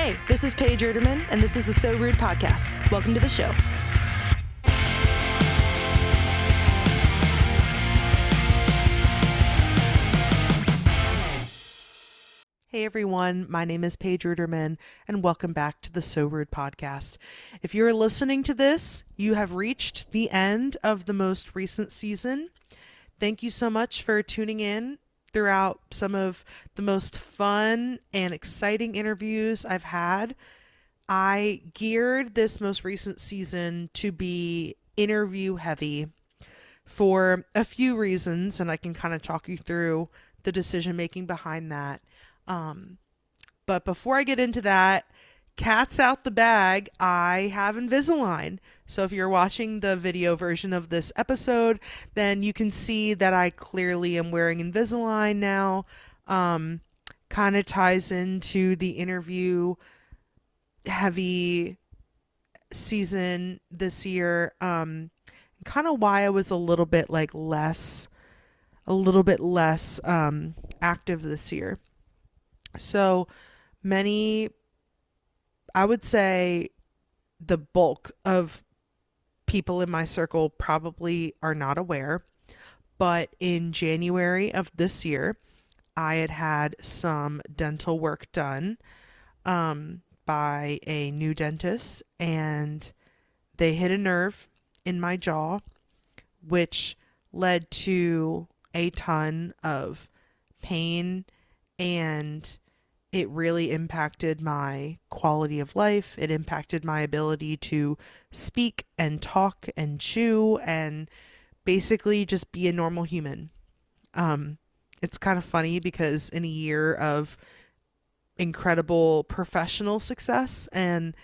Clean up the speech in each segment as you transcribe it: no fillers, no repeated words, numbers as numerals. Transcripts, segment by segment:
Hey, this is Paige Ruderman, and this is the So Rude podcast. Welcome to the show. Hey everyone, my name is Paige Ruderman, and welcome back to the So Rude podcast. If you're listening to this, you have reached the end of the most recent season. Thank you so much for tuning in throughout some of the most fun and exciting interviews I've had. I geared this most recent season to be interview heavy for a few reasons, and I can kind of talk you through the decision making behind that. But before I get into that, cat's out the bag, I have Invisalign. So if you're watching the video version of this episode, then you can see that I clearly am wearing Invisalign now. Kind of ties into the interview heavy season this year. Kind of why I was a little bit less active this year. So many, I would say the bulk of people in my circle probably are not aware, but in January of this year, I had some dental work done by a new dentist, and they hit a nerve in my jaw, which led to a ton of pain, and it really impacted my quality of life. It impacted my ability to speak and talk and chew and basically just be a normal human. It's kind of funny because in a year of incredible professional success and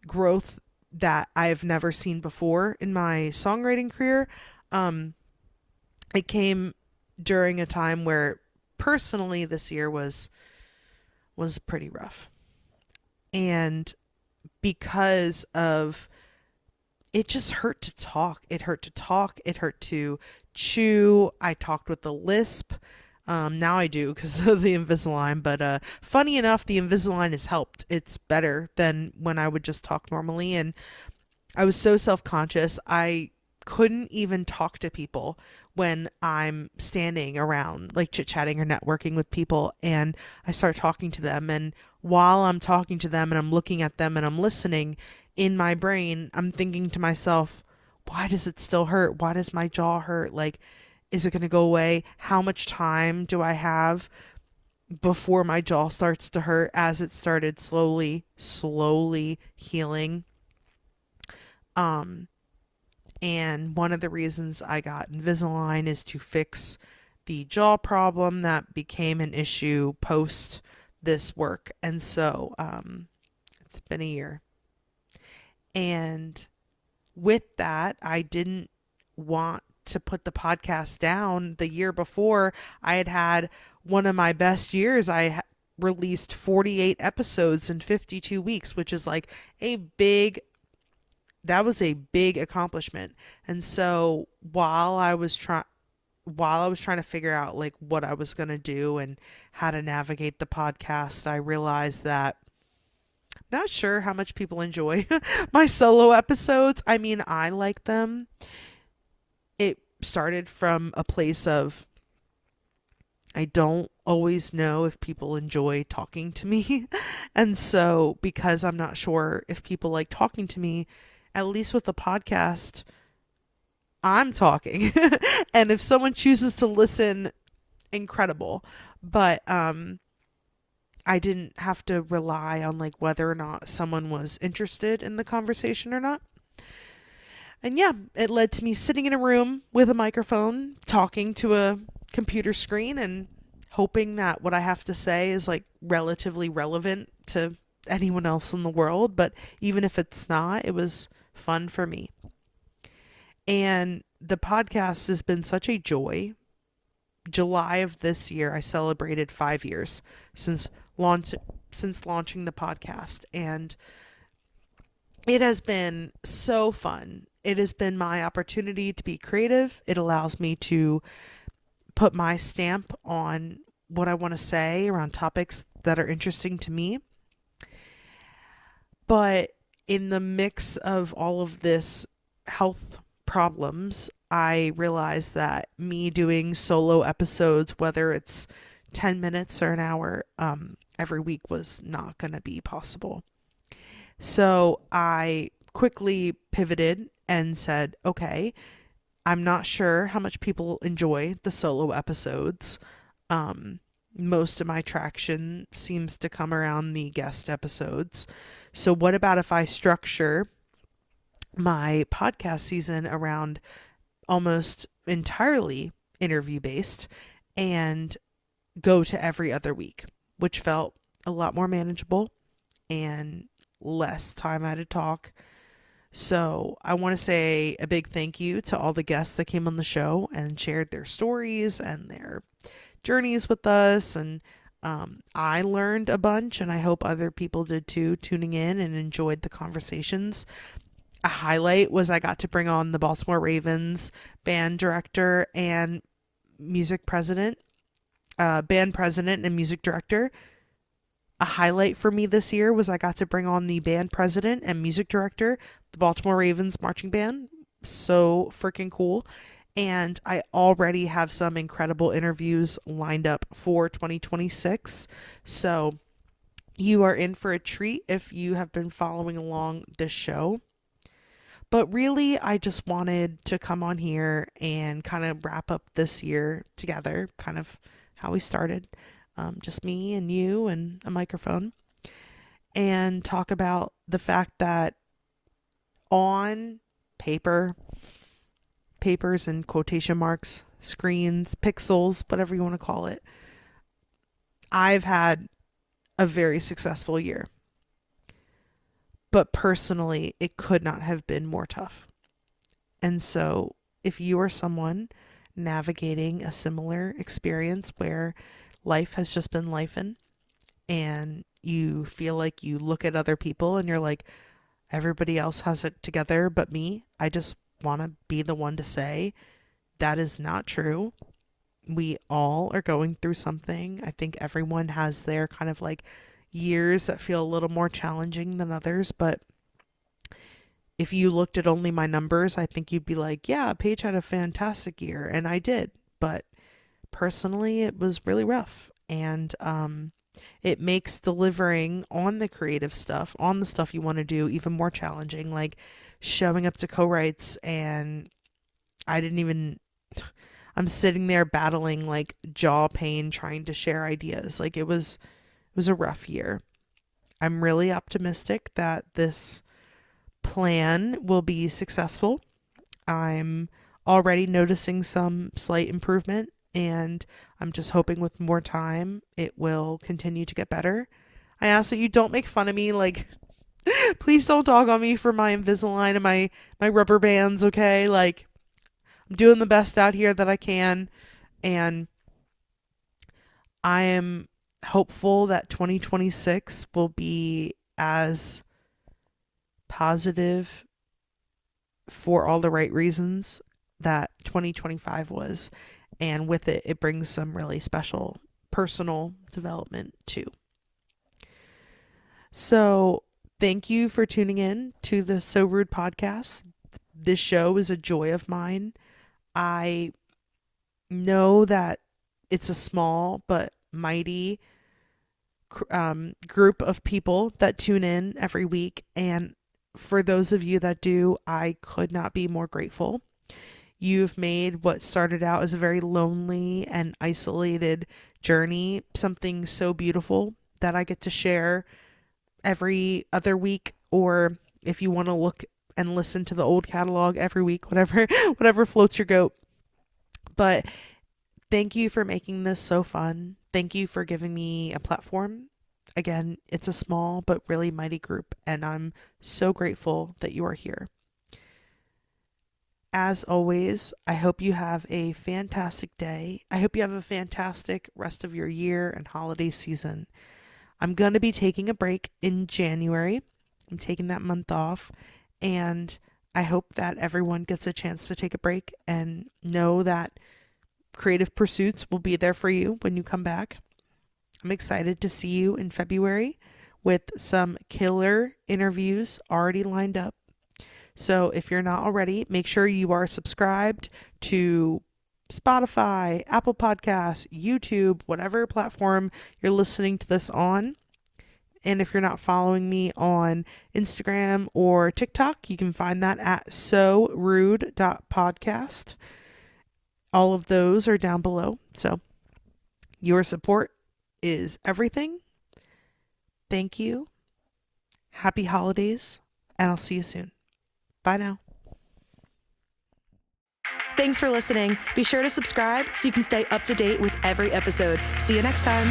growth that I've never seen before in my songwriting career, it came during a time where personally this year was pretty rough. And because of it, just hurt to talk. It hurt to chew. I talked with a lisp. Now I do because of the Invisalign, but funny enough, the Invisalign has helped. It's better than when I would just talk normally, and I was so self-conscious. I couldn't even talk to people when I'm standing around chit-chatting or networking with people, and I start talking to them, and while I'm talking to them and I'm looking at them and I'm listening, in my brain I'm thinking to myself, why does it still hurt? Why does my jaw hurt? Is it going to go away? How much time do I have before my jaw starts to hurt? As it started slowly healing. And one of the reasons I got Invisalign is to fix the jaw problem that became an issue post this work. And so it's been a year. And with that, I didn't want to put the podcast down. The year before, I had one of my best years. I released 48 episodes in 52 weeks, which is that was a big accomplishment. And so while I was trying to figure out what I was going to do and how to navigate the podcast, I realized that I'm not sure how much people enjoy my solo episodes. I mean, I like them. It started from a place of I don't always know if people enjoy talking to me. And so because I'm not sure if people like talking to me, at least with the podcast, I'm talking. And if someone chooses to listen, incredible. But I didn't have to rely on whether or not someone was interested in the conversation or not. And yeah, it led to me sitting in a room with a microphone, talking to a computer screen, and hoping that what I have to say is relatively relevant to anyone else in the world. But even if it's not, it was fun for me. And the podcast has been such a joy. July of this year, I celebrated 5 years since launching the podcast, and it has been so fun. It has been my opportunity to be creative. It allows me to put my stamp on what I want to say around topics that are interesting to me. But in the mix of all of this health problems, I realized that me doing solo episodes, whether it's 10 minutes or an hour, every week was not going to be possible. So I quickly pivoted and said, okay, I'm not sure how much people enjoy the solo episodes. Most of my traction seems to come around the guest episodes. So what about if I structure my podcast season around almost entirely interview based and go to every other week, which felt a lot more manageable and less time I had to talk. So I want to say a big thank you to all the guests that came on the show and shared their stories and their journeys with us. And I learned a bunch, and I hope other people did too, tuning in and enjoyed the conversations. A highlight was I got to bring on the Baltimore Ravens band director and music president, band president and music director. A highlight for me this year was I got to bring on the band president and music director, the Baltimore Ravens marching band. So freaking cool. And I already have some incredible interviews lined up for 2026. So you are in for a treat if you have been following along this show. But really, I just wanted to come on here and kind of wrap up this year together, kind of how we started. Just me and you and a microphone, and talk about the fact that on papers and quotation marks, screens, pixels, whatever you want to call it, I've had a very successful year. But personally, it could not have been more tough. And so if you are someone navigating a similar experience where life has just been lifing and you feel like you look at other people and you're like, everybody else has it together but me, I just want to be the one to say that is not true. We all are going through something. I think everyone has their kind of like years that feel a little more challenging than others, but if you looked at only my numbers, I think you'd be like, yeah, Paige had a fantastic year, and I did. But personally, it was really rough, and it makes delivering on the creative stuff, on the stuff you want to do, even more challenging, like showing up to co-writes, and I'm sitting there battling like jaw pain trying to share ideas. Like it was a rough year. I'm really optimistic that this plan will be successful. I'm already noticing some slight improvement, and I'm just hoping with more time it will continue to get better. I ask that you don't make fun of me. Like, please don't dog on me for my Invisalign and my rubber bands, okay? Like, I'm doing the best out here that I can, and I am hopeful that 2026 will be as positive for all the right reasons that 2025 was. And with it, it brings some really special personal development too. So thank you for tuning in to the So Rude podcast. This show is a joy of mine. I know that it's a small but mighty group of people that tune in every week. And for those of you that do, I could not be more grateful. You've made what started out as a very lonely and isolated journey something so beautiful that I get to share every other week, or if you want to look and listen to the old catalog every week, whatever floats your goat. But thank you for making this so fun. Thank you for giving me a platform. Again, it's a small but really mighty group, and I'm so grateful that you are here. As always, I hope you have a fantastic day. I hope you have a fantastic rest of your year and holiday season. I'm going to be taking a break in January. I'm taking that month off, and I hope that everyone gets a chance to take a break and know that creative pursuits will be there for you when you come back. I'm excited to see you in February with some killer interviews already lined up. So if you're not already, make sure you are subscribed to Spotify, Apple Podcasts, YouTube, whatever platform you're listening to this on. And if you're not following me on Instagram or TikTok, you can find that at sorude.podcast. All of those are down below. So your support is everything. Thank you. Happy holidays, and I'll see you soon. Bye now. Thanks for listening. Be sure to subscribe so you can stay up to date with every episode. See you next time.